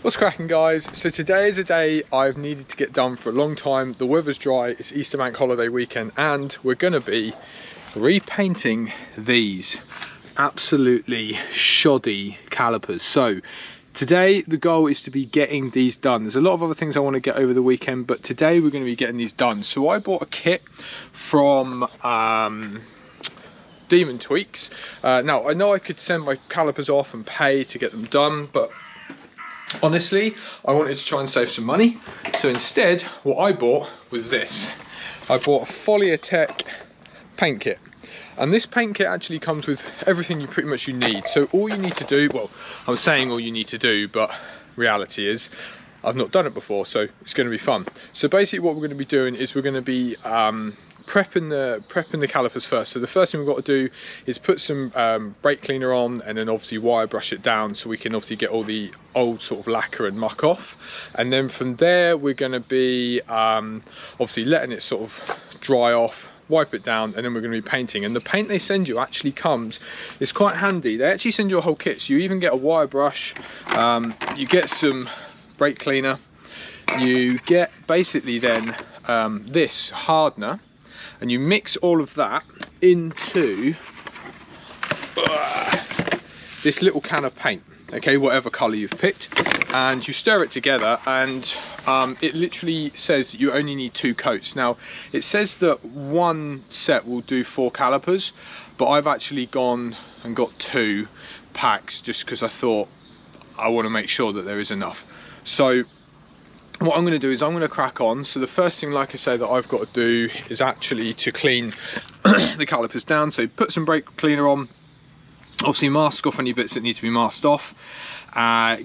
What's cracking, guys? So today is a day I've needed to get done for a long time. The weather's dry, it's Easter bank holiday weekend, and we're going to be repainting these absolutely shoddy calipers. So today the goal is to be getting these done. There's a lot of other things I want to get over the weekend, but today we're going to be getting these done. So I bought a kit from Demon Tweaks. Now I know I could send my calipers off and pay to get them done, but honestly, I wanted to try and save some money. So instead, what I bought was this. I bought a Foliatech paint kit. And this paint kit actually comes with everything you pretty much need. So all you need to do, well, I'm saying all you need to do, but reality is I've not done it before, so it's going to be fun. So basically what we're going to be doing is we're going to be prepping the calipers first. So the first thing we've got to do is put some brake cleaner on, and then obviously wire brush it down so we can obviously get all the old sort of lacquer and muck off. And then from there we're going to be obviously letting it sort of dry off, wipe it down, and then we're going to be painting. And the paint they send you actually comes, it's quite handy. They actually send you a whole kit, so you even get a wire brush, you get some brake cleaner, you get basically then this hardener, and you mix all of that into this little can of paint, okay, whatever colour you've picked, and you stir it together, and it literally says that you only need 2 coats. Now it says that one set will do 4 calipers, but I've actually gone and got 2 packs just because I thought I want to make sure that there is enough. So what I'm going to do is I'm going to crack on. So the first thing, like I say, that I've got to do is actually to clean the calipers down. So put some brake cleaner on, obviously mask off any bits that need to be masked off,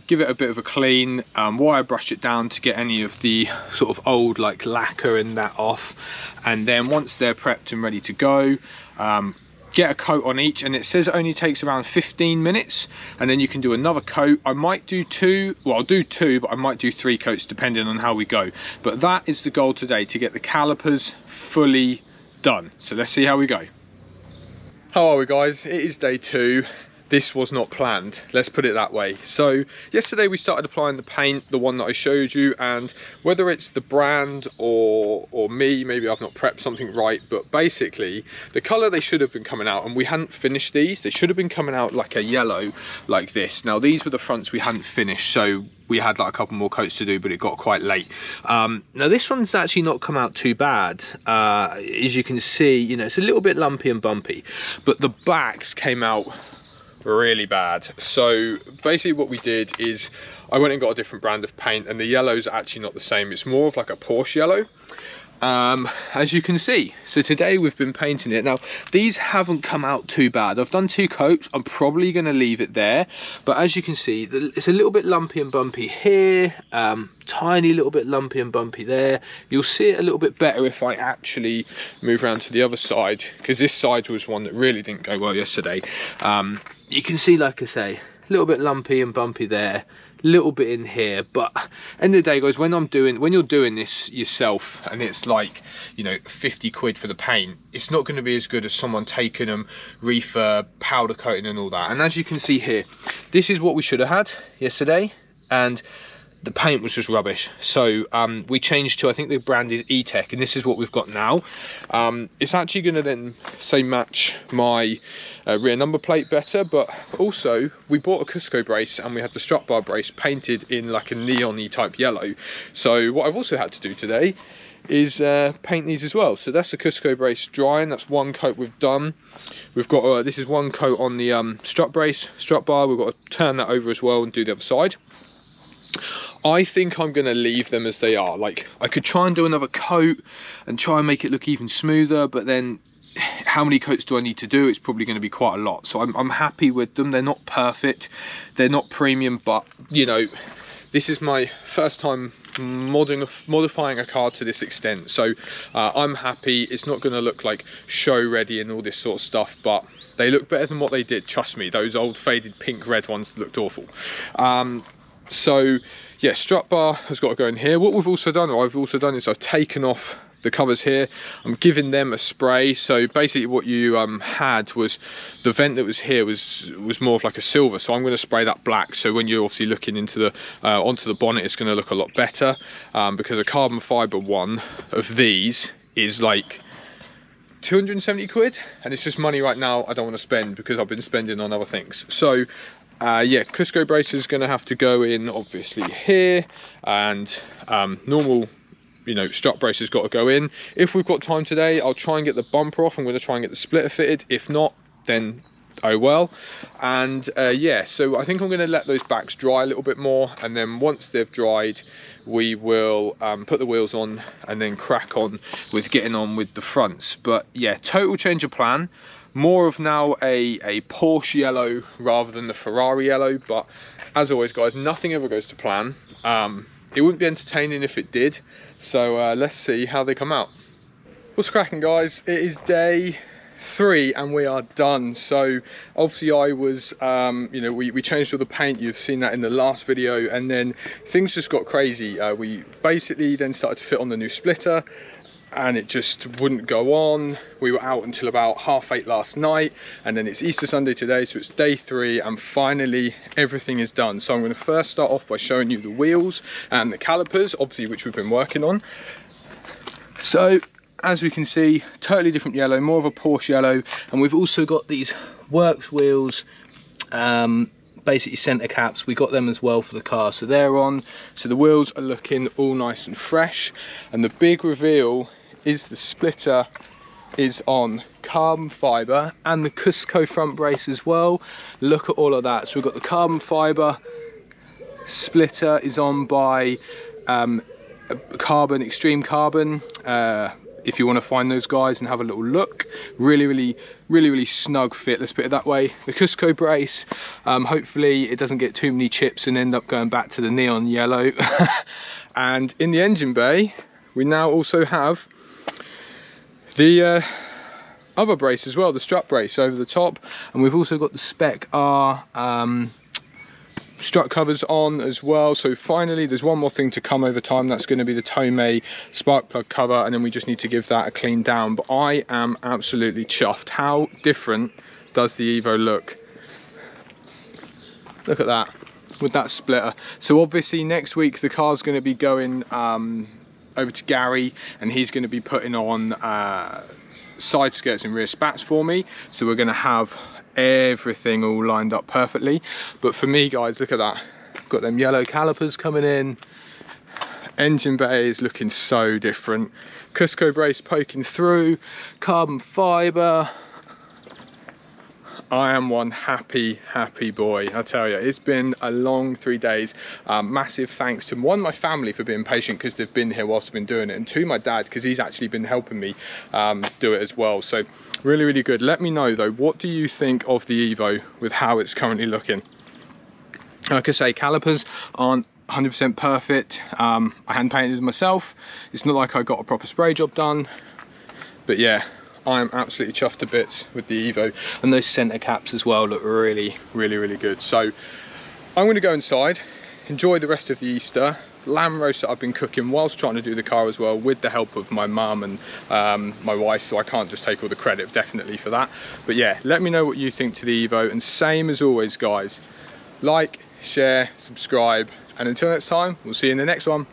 give it a bit of a clean, wire brush it down to get any of the sort of old like lacquer and that off, and then once they're prepped and ready to go, get a coat on each, and it says it only takes around 15 minutes, and then you can do another coat. I might do 2, well I'll do 2, but I might do 3 coats depending on how we go. But that is the goal today, to get the calipers fully done. So let's see how we go. How are we, guys? It is day 2. This was not planned, let's put it that way. So yesterday we started applying the paint, the one that I showed you, and whether it's the brand or me, maybe I've not prepped something right, but basically the colour they should have been coming out, and we hadn't finished these, they should have been coming out like a yellow like this. Now these were the fronts we hadn't finished, so we had like a couple more coats to do, but it got quite late. Now this one's actually not come out too bad. As you can see, you know, it's a little bit lumpy and bumpy, but the backs came out really bad. So basically what we did is I went and got a different brand of paint, and the yellow's actually not the same, it's more of like a Porsche yellow, as you can see. So today we've been painting it. Now these haven't come out too bad. I've done 2 coats, I'm probably going to leave it there, but as you can see it's a little bit lumpy and bumpy here, tiny little bit lumpy and bumpy there. You'll see it a little bit better if I actually move around to the other side, because this side was one that really didn't go well yesterday. You can see, like I say, a little bit lumpy and bumpy there, a little bit in here. But end of the day, guys, when you're doing this yourself, and it's like, you know, 50 quid for the paint, it's not going to be as good as someone taking them, refurb, powder coating and all that. And as you can see here, this is what we should have had yesterday, and the paint was just rubbish. So we changed to, I think the brand is E-Tech, and this is what we've got now. It's actually going to then say match my rear number plate better, but also we bought a Cusco brace, and we had the strut bar brace painted in like a neon-y type yellow. So what I've also had to do today is paint these as well. So that's the Cusco brace drying, that's 1 coat we've done. We've got this is 1 coat on the strut bar. We've got to turn that over as well and do the other side. I think I'm going to leave them as they are. Like, I could try and do another coat and try and make it look even smoother, but then how many coats do I need to do? It's probably going to be quite a lot. So I'm happy with them. They're not perfect, they're not premium, but you know, this is my first time modifying a car to this extent, so I'm happy. It's not going to look like show ready and all this sort of stuff, but they look better than what they did, trust me. Those old faded pink red ones looked awful. So yeah, strut bar has got to go in here. What we've also done, or I've also done, is I've taken off the covers here, I'm giving them a spray. So basically what you had was the vent that was here was more of like a silver, so I'm going to spray that black, so when you're obviously looking into the onto the bonnet, it's going to look a lot better, because a carbon fibre one of these is like 270 quid, and it's just money right now I don't want to spend because I've been spending on other things. So yeah, Cusco braces is going to have to go in obviously here, and normal, you know, strut braces got to go in. If we've got time today, I'll try and get the bumper off. I'm going to try and get the splitter fitted. If not, then oh well. And yeah, so I think I'm going to let those backs dry a little bit more, and then once they've dried, we will put the wheels on and then crack on with getting on with the fronts. But yeah, total change of plan. More of now a Porsche yellow rather than the Ferrari yellow, but as always guys, nothing ever goes to plan. It wouldn't be entertaining if it did, so let's see how they come out. What's cracking guys? It is day 3 and we are done. So obviously I was you know, we changed all the paint, you've seen that in the last video, and then things just got crazy. We basically then started to fit on the new splitter, and it just wouldn't go on. We were out until about 8:30 last night, and then it's Easter Sunday today, so it's day 3, and finally everything is done. So I'm going to first start off by showing you the wheels and the calipers, obviously, which we've been working on. So as we can see, totally different yellow, more of a Porsche yellow, and we've also got these works wheels, basically center caps. We got them as well for the car, so they're on. So the wheels are looking all nice and fresh, and the big reveal is the splitter is on carbon fibre and the Cusco front brace as well. Look at all of that. So we've got the carbon fibre, splitter is on by Xtreme carbon. If you want to find those guys and have a little look, really snug fit, let's put it that way. The Cusco brace, hopefully it doesn't get too many chips and end up going back to the neon yellow. And in the engine bay, we now also have the other brace as well, the strut brace over the top, and we've also got the Spec R strut covers on as well. So finally there's one more thing to come over time, that's going to be the Tomei spark plug cover, and then we just need to give that a clean down. But I am absolutely chuffed. How different does the Evo look? Look at that with that splitter. So obviously next week the car's going to be going over to Gary, and he's going to be putting on side skirts and rear spats for me, so we're going to have everything all lined up perfectly. But for me guys, look at that, got them yellow calipers coming in, engine bay is looking so different, Cusco brace poking through, carbon fibre. I am one happy boy, I tell you. It's been a long 3 days. Massive thanks to one, my family for being patient because they've been here whilst I've been doing it, and two, my dad, because he's actually been helping me do it as well. So really good. Let me know though, what do you think of the Evo with how it's currently looking? Like I say, calipers aren't 100% perfect. I hand painted myself. It's not like I got a proper spray job done, but yeah, I'm absolutely chuffed to bits with the Evo, and those center caps as well look really good. So I'm going to go inside, enjoy the rest of the Easter lamb roast that I've been cooking whilst trying to do the car as well, with the help of my mum and my wife, so I can't just take all the credit definitely for that. But yeah, let me know what you think to the Evo, and same as always guys, like, share, subscribe, and until next time, we'll see you in the next one.